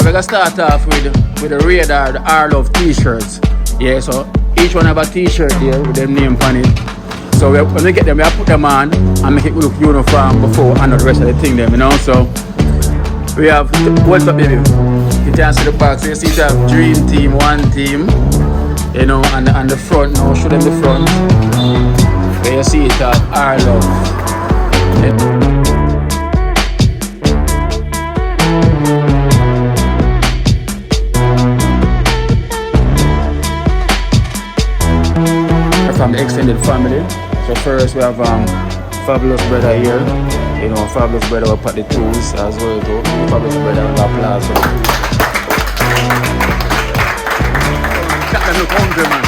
We're gonna start off with the Radar, the R-Love t-shirts. Yeah, so each one have a t-shirt there with their name on it. So when we get them, we put them on and make it look uniform before and not the rest of the thing them, you know. So we have, what's up baby? You can see the box, so you see it have Dream Team, One Team, you know, and the front now, show them the front. Where you see it have R-Love. Yeah. From the extended family. So first we have Fabulous Brother here. You know, Fabulous Brother will put the tools as well too. Fabulous Brother will applause. Check them look hungry, man.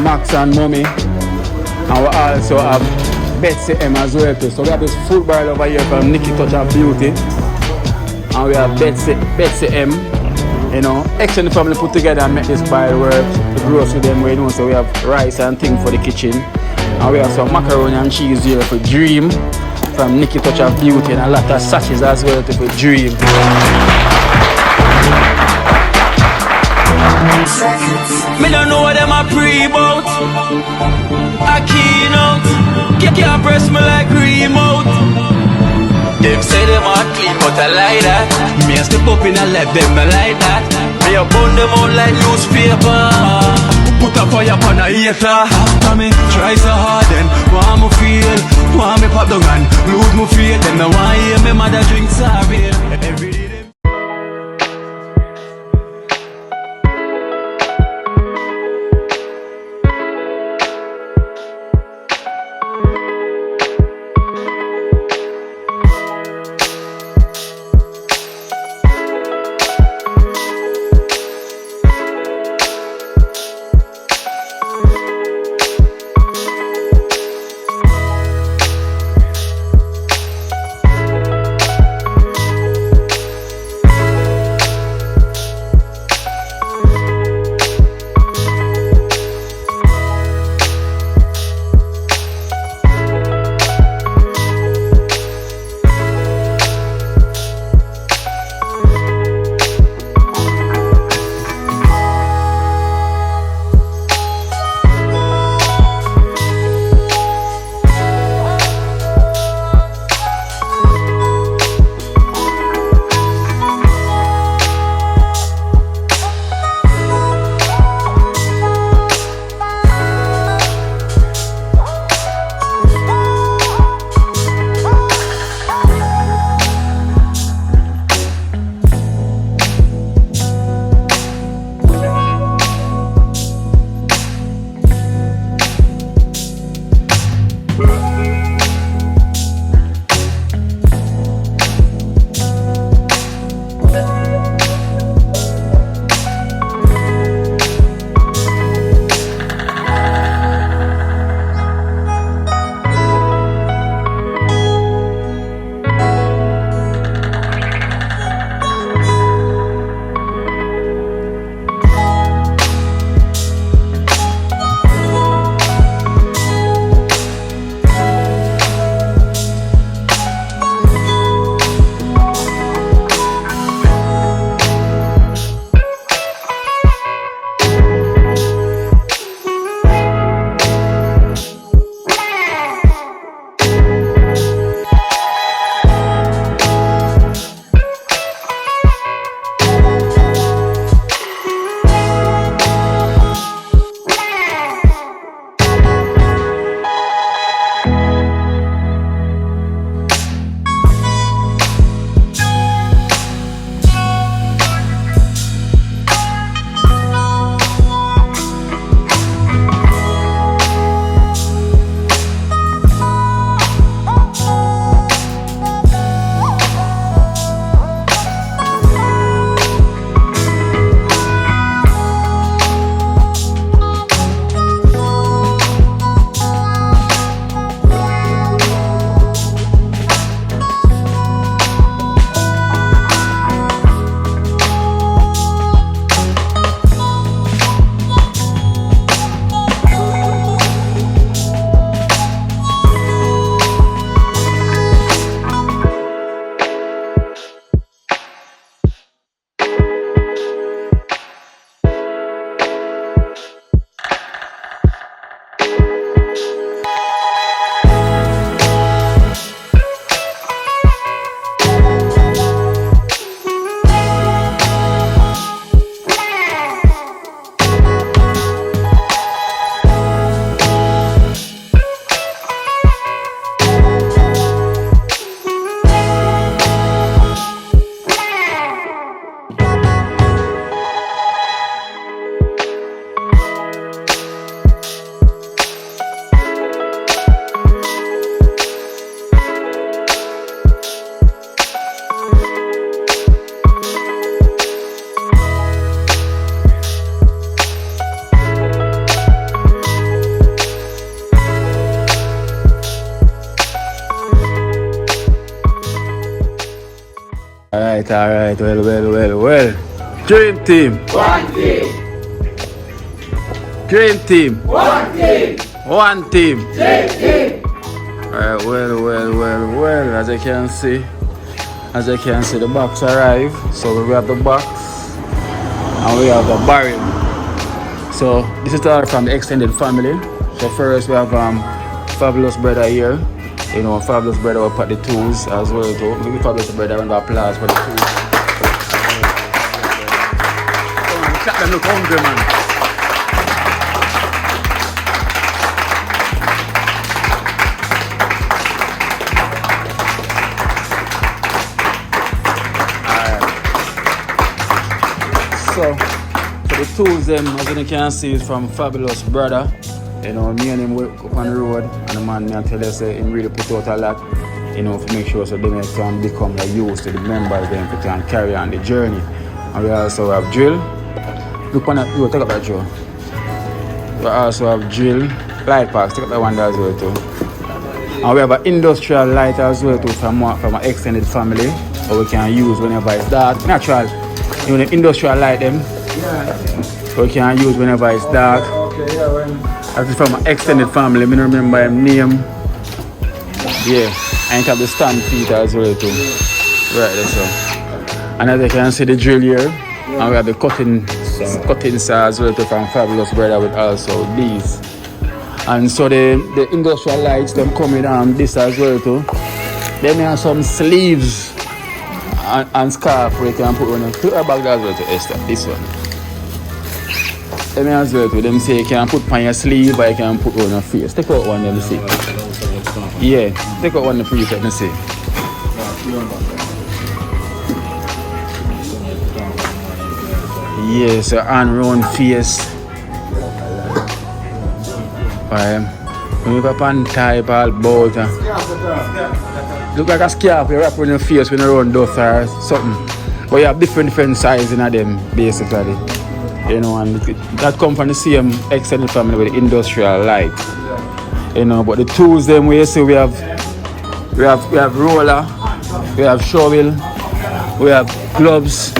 Max and Mommy, and we also have Betsy M as well too. So we have this food barrel over here from Nikki Touch of Beauty, and we have Betsy M. You know, extended family put together and make this barrel work. The grocery them way, you know. So we have rice and things for the kitchen, and we have some macaroni and cheese here for Dream from Nikki Touch of Beauty, and a lot of sachets as well too for Dream. Me don't know what them a pre-bout. A Kino, can't press me like remote. Them say them a clean, but I like that. Me a step up in a left, them I like that. Me a burn them out like newspaper. Put a fire upon a hater. After me try so hard, then want me feel, want me pop down and lose me faith. Them no want hear me mother drink sorry. Every day. alright. Well. Dream team. One team. Dream team. One team. One team. Dream team. Alright, well. As you can see, the box arrived. So we have the box and we have the barrel. So this is all from the extended family. So first we have Fabulous Brother here. You know, Fabulous Brother will put the tools as well too. Maybe Fabulous Brother round of applause for the tools. Clap them, look hungry, man. So the tools them, as you can see, is from Fabulous Brother. You know, me and him work up on the road, and the man me tell us him really put out a lot, you know, to make sure so they can become a use to the members then to can carry on the journey. And we also have drill. Look on that, you take up that drill. We also have drill, light packs, take up that one there as well too. And we have an industrial light as well too from an extended family, that we can use whenever it's dark. Natural. You know, the industrial light them, we can use whenever it's dark. That's from an extended family, I don't remember his name. Yeah, and have the stand feet as well too. Right there, so. And as you can see the drill here, and we have the cutting saw as well too from Fabulous Brother with also these. And so the industrial lights, them coming on this as well too. Then we have some sleeves and scarf where you can put on a bag as well to Esther, this one. Then as well to them say you can put on your sleeve or you can put on your face. Take out one, let me see. Yeah, take out one the face, let me see. Yeah, so on round face. Move up and tie all bolt. Look like a scarf you wrap on your face when you run dust or something. But you have different sizes in them basically. You know, and that come from the same extended family with the industrial light. You know, but the tools them we see we have roller, we have shovel, we have gloves,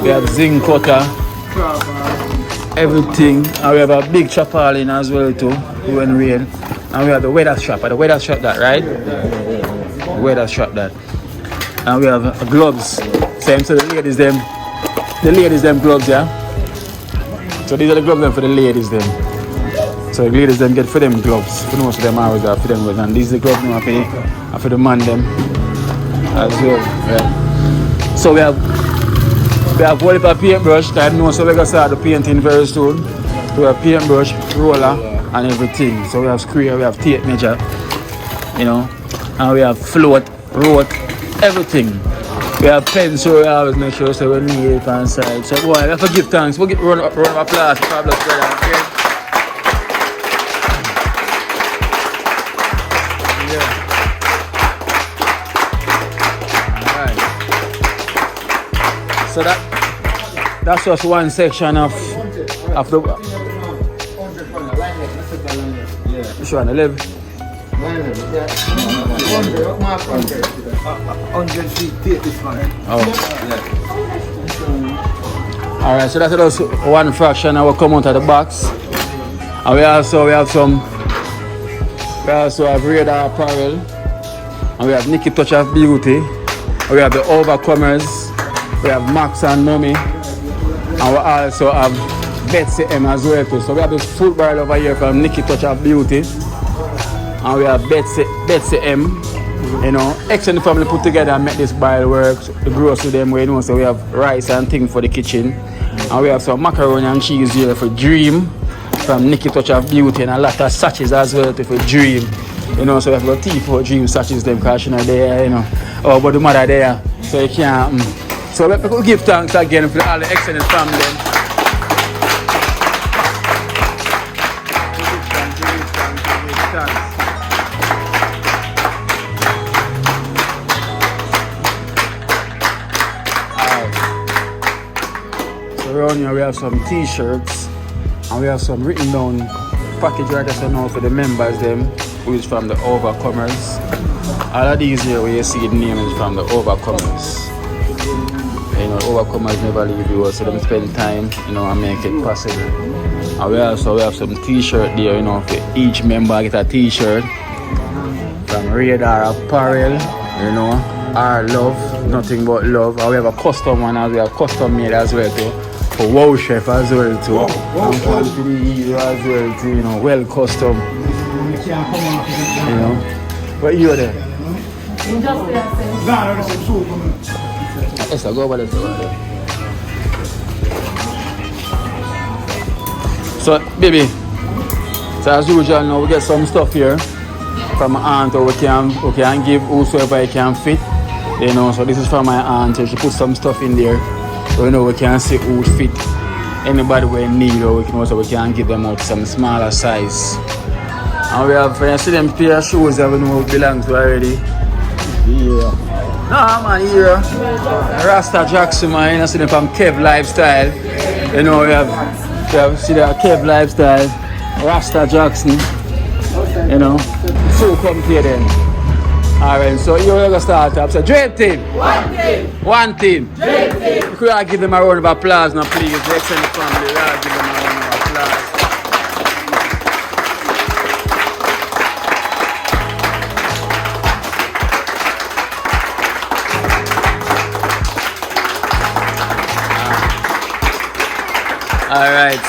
we have zinc cutter, everything, and we have a big tarpaulin as well too when rain. And we have the weather strap, that right? The weather strap that. And we have gloves. Same to the ladies them gloves, yeah. So these are the gloves them for the ladies them. So the ladies them get for them gloves. For most of them always have for them gloves. And these are the gloves them are for the man them as well. Right? So we have whole heap of paintbrush. I know so we're gonna start the painting very soon. So we have paintbrush, roller and everything. So we have square, we have tape measure, you know, and we have float, rope, everything. We have pencil, we always make sure so we need it on side. So boy, we have to give thanks. We'll get run of applause for Fabulous Brother, okay? Yeah. Alright. So that's just one section of the which one? 11? 100 feet tape is fine. Oh. Alright, so that's just one fraction that will come out of the box. And we also have Radar Apparel. And we have Nikki Touch of Beauty. And we have the Overcomers. We have Max and Mommy. And we also have Betsy M as well too. So we have this fruit barrel over here from Nikki Touch of Beauty. And we have Betsy M. You know, extended family put together and make this barrel work. The grocery them way, you know, so we have rice and things for the kitchen. And we have some macaroni and cheese here for Dream from Nikki Touch of Beauty, and a lot of sachets as well for Dream. You know, so we have got tea for Dream sachets them because you know there, you know. Oh, but the mother there, so you can't. So we could give thanks again for all the extended family. Around here we have some t-shirts and we have some written down package right there now for the members them, who is from the Overcomers. All of these here where you see the name is from the Overcomers. overcomers never leave you, so them spend time, you know, and make it possible. And we have some t-shirt there, you know, for each member get a t-shirt from Radar Apparel, you know, our love, nothing but love. And we have a custom one as well, custom made as well too. For Wow Chef as well too. And for the hero as well too, you know, well custom. You know. What you there? Yes, I'll go over there. So, baby, so as usual now we get some stuff here from my aunt, or we can give whosoever I can fit. You know, so this is from my aunt, so she put some stuff in there. So you know we can see who fit anybody we need, or we can give them out some smaller size. And we have, when you see them pair of shoes that we know belong to already. Yeah. No man, here. Rasta Jackson man, you see them from Kev Lifestyle. You know we have see the Kev Lifestyle, Rasta Jackson. You know. So come here then. Alright, so you're gonna start up. So Dream Team. One team. Dream Team. Could I give them a round of applause now, please? The extended family, I'll give them a round of applause. Alright,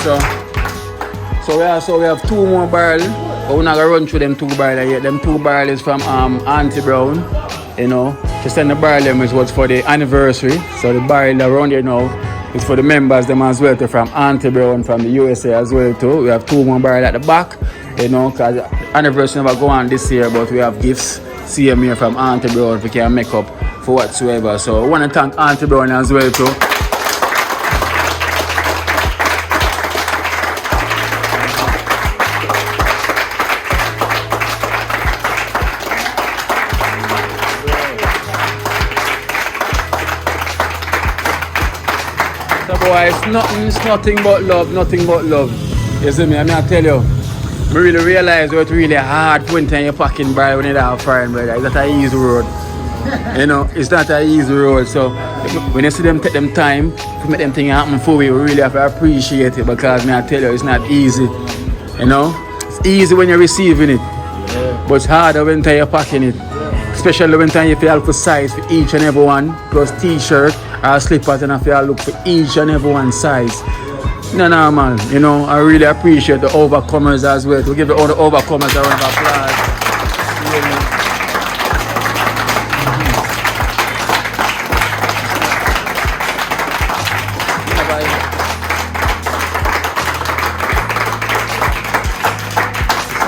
so we have two more barrels, but we're not gonna run through them two barrels yet. Them two barrels from Auntie Brown, you know. She send the barrel them is what's for the anniversary. So the barrel around here now is for the members them as well too, from Auntie Brown from the USA as well too. We have two more barrels at the back, you know, because anniversary never go on this year, but we have gifts CM here from Auntie Brown if we can make up for whatsoever. So I want to thank Auntie Brown as well too. It's nothing but love, nothing but love. You see me, I tell you, I really realize it's really hard to enter your packing bar when you don't have friend, brother. It's not an easy road. You know, it's not an easy road. So when you see them take them time to make them things happen for you, we really have to appreciate it, because I tell you, it's not easy. You know, it's easy when you're receiving it, but it's harder when you're packing it. Especially when you feel for size for each and every one, plus t-shirt or slippers, and I feel look for each and every one size. No, man, you know, I really appreciate the overcomers as well. To give all the overcomers a round of applause.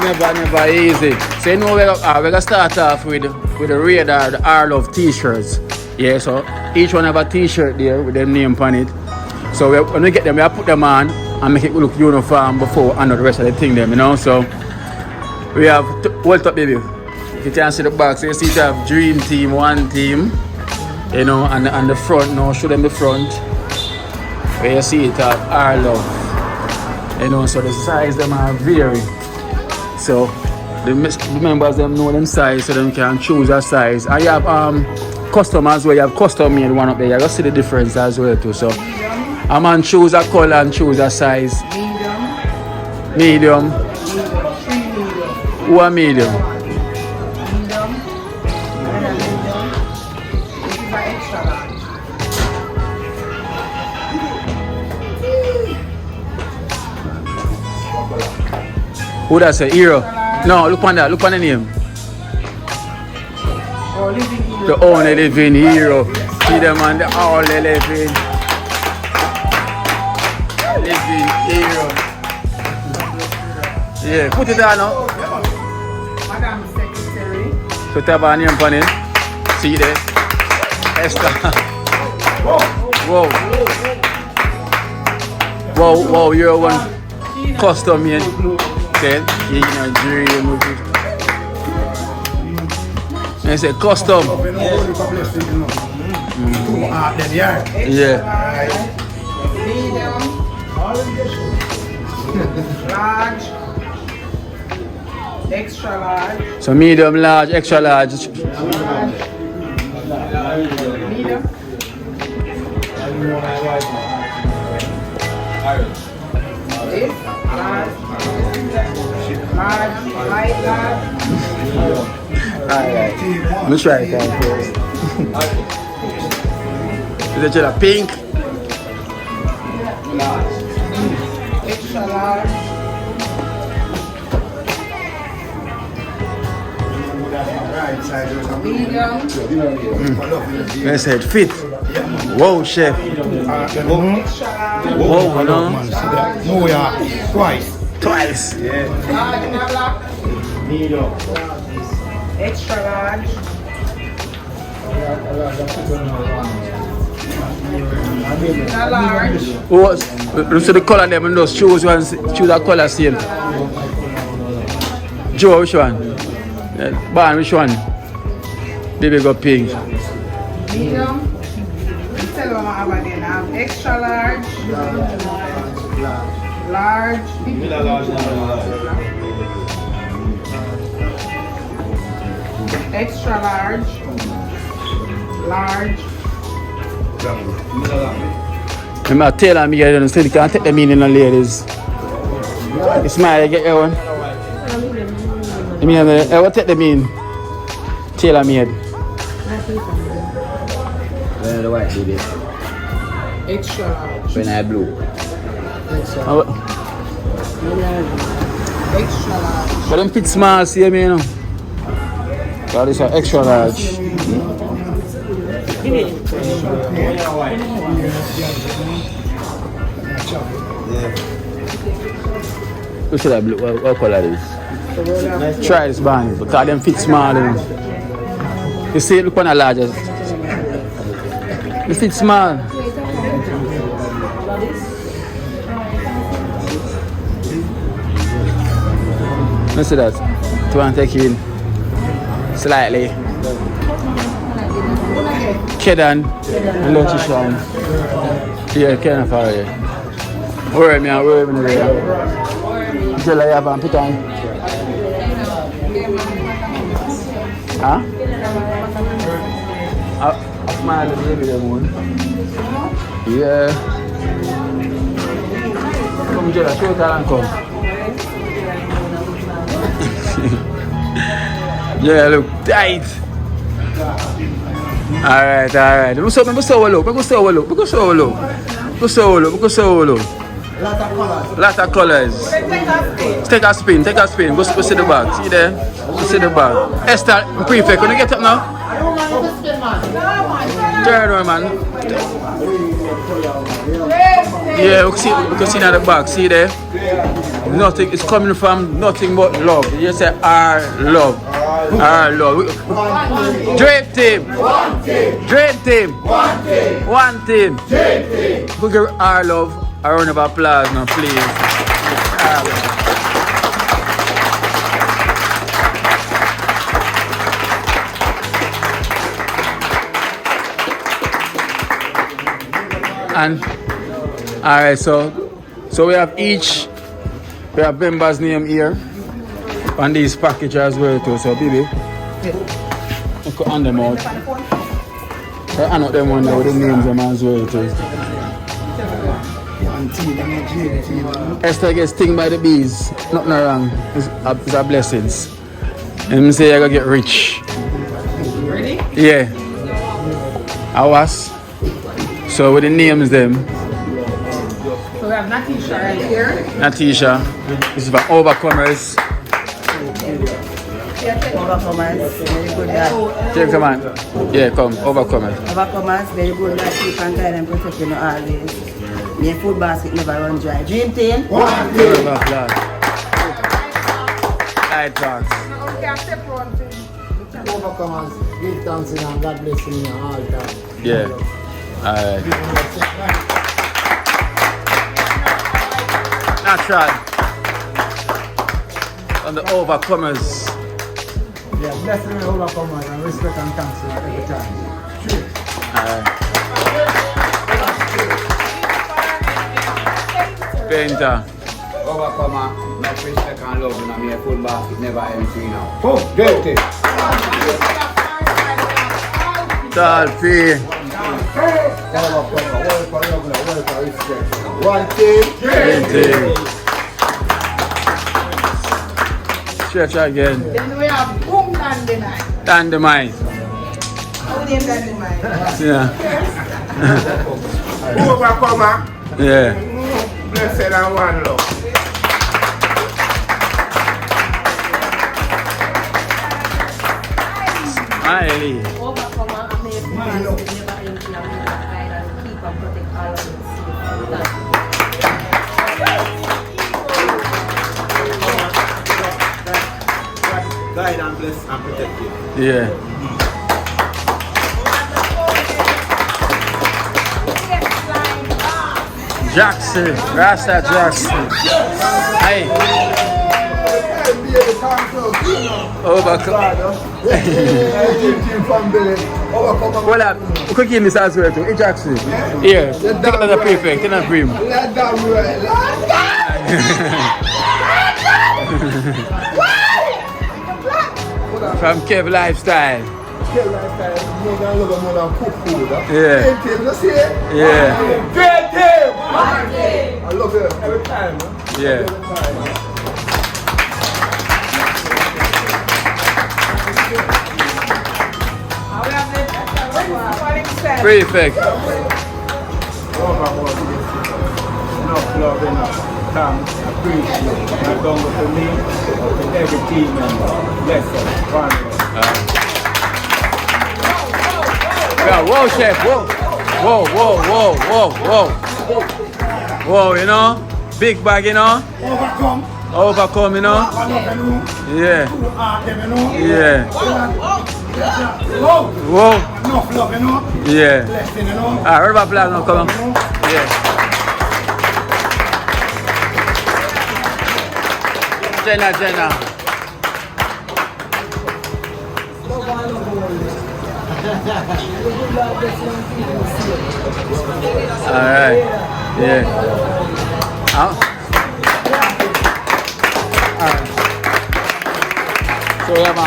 It's never easy. So you know we're gonna start off with the Radar, the R Love t-shirts. Yeah, so each one have a t-shirt there with their name on it. So when we get them, we put them on and make it look uniform before and the rest of the thing them, you know. So we have, hold up baby, if you can see the box, so you see it have Dream Team, One Team, you know, and the front, now show them the front, where you see it have R Love, you know, so the size them are vary. So the members them know them size, so them can choose a size. And you have custom as well, you have custom made one up there, you can see the difference as well too. So a man choose a color and choose a size. Medium. Who are medium? Who that say? Hero? No, look on that, look on the name. The only living hero. See them on the only living hero. Yeah, put it down now. Madam Secretary. Put that on name on it. See there? Esther. Whoa, you're one custom made. Okay, you know, dream with it. I say custom. Yeah. Medium. Large. Extra large. So medium, large, extra large. Medium. Alright. Let me try it out first. Is it just pink? Extra large. Medium. I said fit. Whoa, chef. Extra large. Whoa, no. No, yeah. Twice. Twice. Large and a black. Extra large. A large. Look at the color them and those choose one. Choose a color same. Joe, which one? Barn, which one? Baby got pink. Medium. Tell them I have again. I have extra large. Large. Extra large. Large. I'm a tailor me here, so you can't take the meaning on ladies. You smile, you get your one. I mean, I will take the mean. Tailor made. When the white baby, Extra large. when I blue. Extra large. But them fit small, see me, you know. So this is extra large. What should I blue? What color is this? Try this band, because them fit small. You see it, look on the largest. It fit small. Let's see that. Do you want to take in slightly? Kedan and Lochishan. Yeah, Kedan for you. Where am I? Where am I? Tell you have put on. Huh? I smile a little bit more. Yeah. Come, Jella, show it and come. Yeah, look tight. Alright. Look so look. Lot of colors. Take a spin. Go see the bag. See there? Go see the bag. Esther, prefect, can you get up now? Turn around, man. Yeah, we can see now the bag. See there? Nothing. It's coming from nothing but love. You say our love. Our love. Dream team. Dream team. One team. We give our love a round of applause now, please. And alright, so we have members' name here on these packages as well too. So baby, you could hand them out. I hand out them one there with the names them as well too. Esther gets stung by the bees. Nothing wrong. It's a blessing. And say you're gonna get rich. Ready? Yeah. I was. So with the names them. So we have Natisha right here. Natisha. This is for overcomers. Overcomers, very good guy. Take come on. Yeah, come. Overcomers. Overcomers, very good guy. Keep and guide and protect you always. Your food basket never run dry. Dream team. One team. Light talks. Okay, accept one thing. Overcomers, give thanks and God bless you all the time. Yeah. Alright. Natural. And the overcomers. Yeah, bless the overcomers and respect and thanks every time. Alright. Painter. Overcomer, no respect and love, and I'm here full basket, never empty now. Oh, dirty. Tall fee. One team. Stretch again. Then we have boom dynamite. Dynamite. How do you dynamite? Yeah. Overcomer. Yeah. Blessed and one love. Smiley. Overcomer, I made fast, never empty, and guide and keep and protect all of us. Guide and bless and protect you. Yeah. Jackson, Rasta Jackson. Hey. Overcomer. Well, you could give me as well too. Hey, Jackson. Here, take another prefect, take another prim. From Kev Lifestyle. Yeah. Yeah. I love it every time. Yeah. Prefect. Enough love, enough thanks, appreciate. Not only for me, but for every team member. Bless them. One love. Yeah, whoa, chef, whoa. Whoa, whoa, whoa, whoa, whoa. Whoa, you know? Big bag, you know? Overcome, you know? Yeah. Yeah. Whoa. Enough love, you know? Yeah. Blessing, you know? Alright, what about plan now? Come on. Yeah. Jenna. Alright. Yeah. Alright. So we have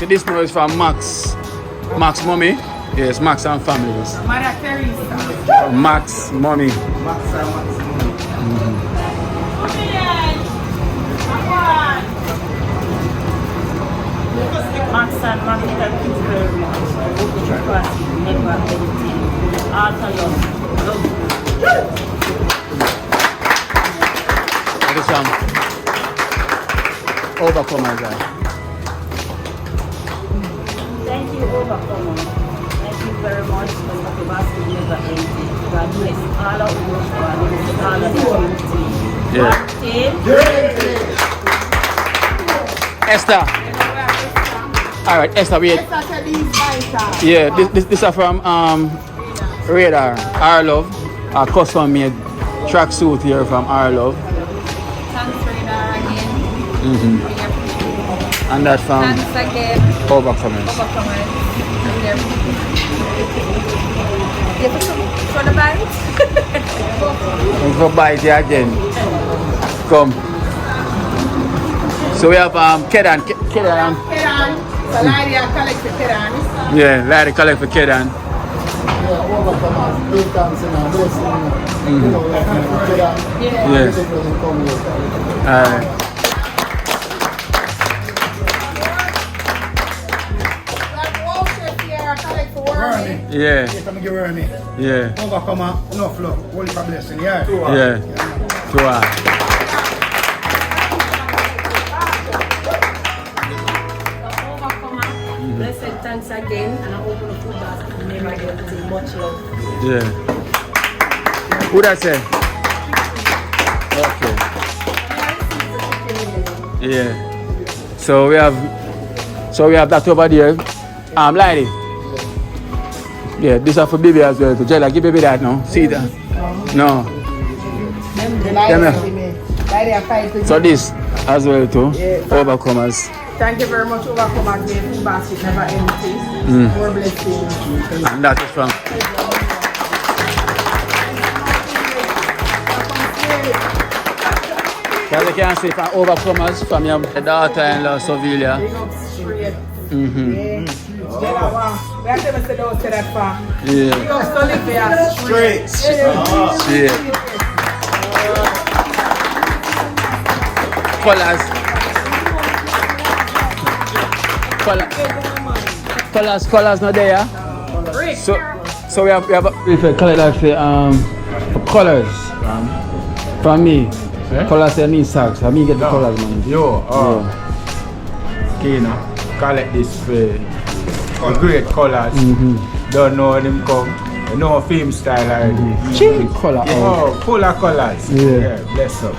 this now is from Max mommy. Yes, Max and families. Maria Teresa. Max mommy. Max and Mommy, thank you very much. Because never anything. After love. This one. Overcomer guy. Thank you, Overcomer. Thank you very much for the basket never empty. God bless all of you. God bless all of you. Yeah. Esther. Alright, Esther, wait. Yeah, this is from Radar. Our Love. A custom made tracksuit here from Our Love. Thanks, Radar, again. And that from Thanks again. Overcomers. For the bite? And for bite here again. Come. So we have Kedan. So Lydia collect the Kedan. Yeah, Larry collect for Kedan. Yeah. Yeah. Yeah. Overcomer, enough love. Holy for blessing, yeah. Yeah. Sure. Blessed thanks again, and I open the food basket and never get to much love. Yeah. Who that say? Okay. Yeah. So we have that over there. Lady. Yeah, this is for baby as well. So Jella, give baby that now. See that? No. So this as well too. Overcomers. Thank you very much, Overcomers. The food basket never empty. More blessings. And that is from as you can see from Overcomers from your daughter-in-law Sovilia. We have to sit down to that far. Yeah. We also live there. Straight. Shit. Colors not there. So we have if I collect that for colors. From me. Colors I need socks. I mean get the colors man. Kino, collect this for great colors. Don't know them come. You know film style already. Color. Full of colors. Yeah. Bless up.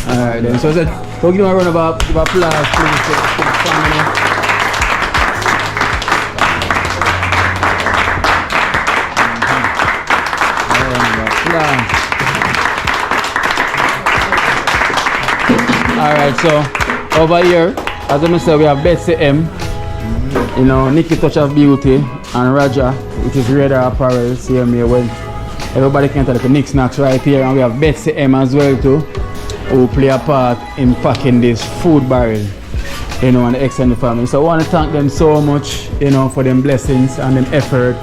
Alright then. So I said, we'll give a run about give a plus to the family. Alright, so over here, as I said, we have Betsy M, you know, Nikki Touch of Beauty, and Raja, which is Radar Apparel, same here when everybody can tell the Nick Snacks right here, and we have Betsy M as well too, who play a part in packing this food barrel, you know, and the extended family. So I want to thank them so much, you know, for them blessings and them effort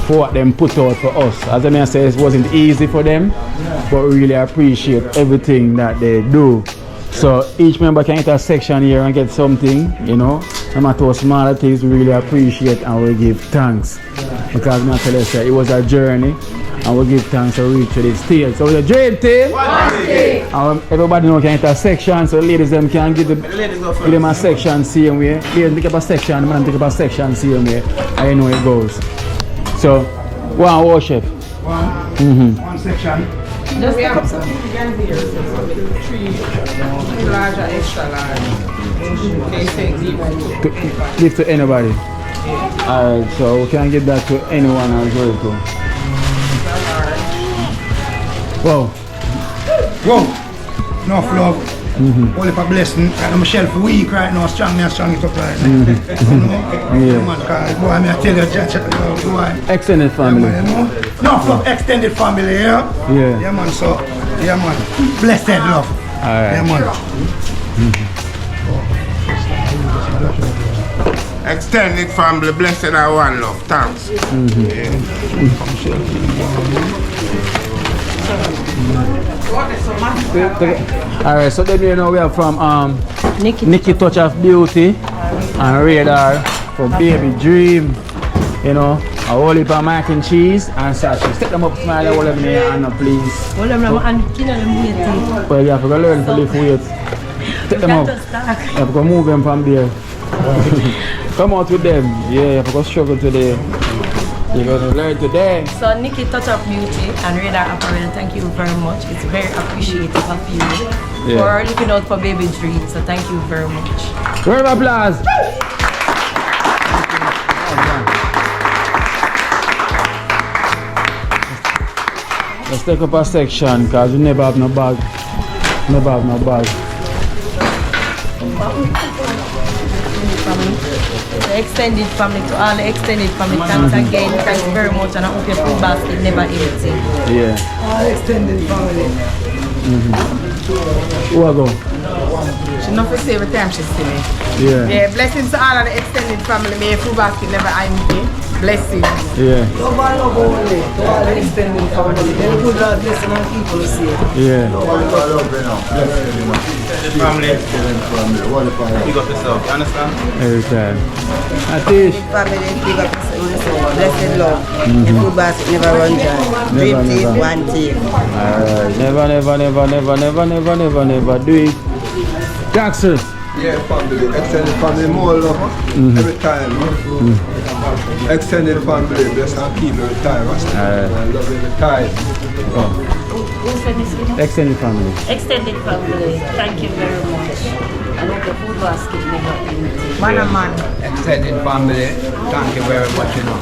for what them put out for us. As I say, it wasn't easy for them, but we really appreciate everything that they do. So each member can get a section here and get something, you know. No matter how small it is, we really appreciate and we give thanks. Because I tell you, it was a journey and we give thanks to reach to this stage. So the dream team, everybody know can get a section, so ladies them can give them a section same way. Ladies pick up a section, the man pick up a section same way. I know it goes. So one worship. One section. Just pick up something again here. 3 large and extra large. Give to anybody. Alright, so we can give that to anyone as well too. Wow. Whoa. Enough love. Only for blessing. I'm a shelf weak right now, strong it up right now. Yeah. Boy, I tell you, boy. Extended family. No, from extended family, yeah? Yeah. Yeah, man, so, yeah, man. Blessed love. Alright. Yeah, man. Extended family, blessed and one love. Thanks. Alright, so then you know we are from Nikki Touch of Beauty and Radar for Baby Dream, you know, a whole heap of mac and cheese and sausage. Take them up, smile, all of them here, and please. All of them and Kino them waiting. Well, you have to go learn to lift weights. Take them up. You have to go move them from there. Come out with them. Yeah, you have to go struggle today. You're going to learn today. So Nikki Touch of Beauty and Radar Apparel, thank you very much. It's very appreciative of you for looking out for Baby Dream. So thank you very much. Round of applause. Let's take up a section because we never have no bag. Never have no bag. The extended family, to all the extended family, thanks again, thanks very much, and I hope your food basket never empty. Yeah. All extended family. Who I go? She not for say every time she see me. Yeah. Yeah, blessings to all of the extended family. May your food basket never empty. Blessings. Yeah. Love and love only to all the extended family. May the good Lord bless and keep us safe. Yeah. Family. You got yourself, you understand? Every time. Atish. Family, big up yourself. Blessed love. The food basket never run dry. Dream team, one team. Alright. Never do it. Jackson. Yeah, family, extended family, more love every time. Extended family, bless and keep every time. I love every time. Extended family. Extended family, thank you very much. I hope the food basket never empty. Man and man. Extended family, thank you very much, you know.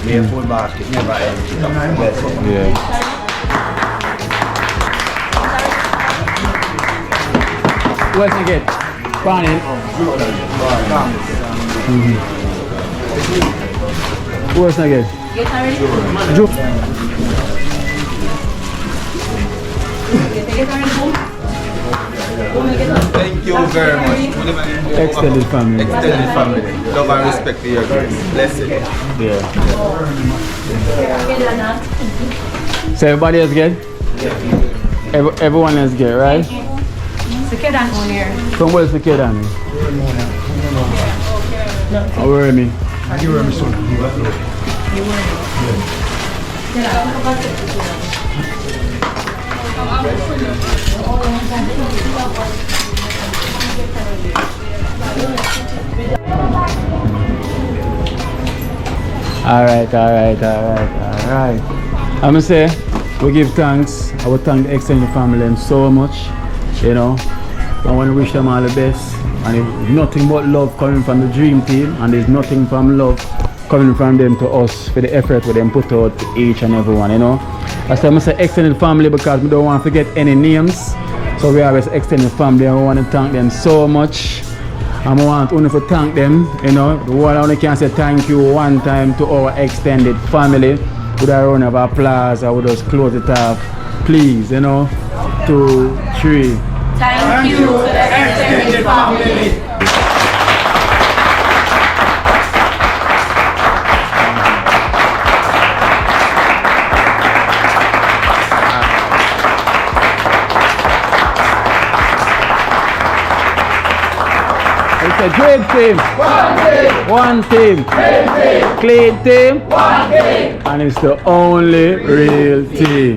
May your food basket never empty. Yeah. What's it get? Barney. Who else again? Get ready? Juke. Get ready, boom. Boom, get up. Thank you very much. Extended family. Extended family. Love and respect to your grace. Blessed. Yeah. So everybody else good? Everyone else good, right? Sekedan on here. From where's the kid on? Oh, where are me? You were my son. Alright. I'm gonna say we give thanks. I would thank the extended family them so much. You know, I want to wish them all the best. And it's nothing but love coming from the dream team, and there's nothing from love coming from them to us for the effort that them put out to each and everyone, you know. That's why I say extended family, because we don't want to forget any names. So we always extended family, and we want to thank them so much. And we want only to thank them, you know. The one only can say thank you one time to our extended family with a round of applause. I would just close it off, please, you know. 2, 3. Thank you to the extended family. It's a dream team. One team. Clean team. One team. And it's the only real team.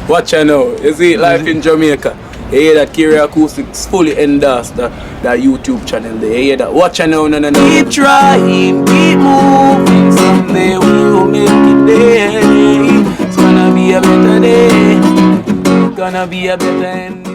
Watch out now. You see life in Jamaica. You hear that Kiri Acoustics fully endorsed that YouTube channel there. You hear that? Watch out now, no. Keep trying, keep moving. Someday we will make it there. It's gonna be a better day. Gonna be a better end.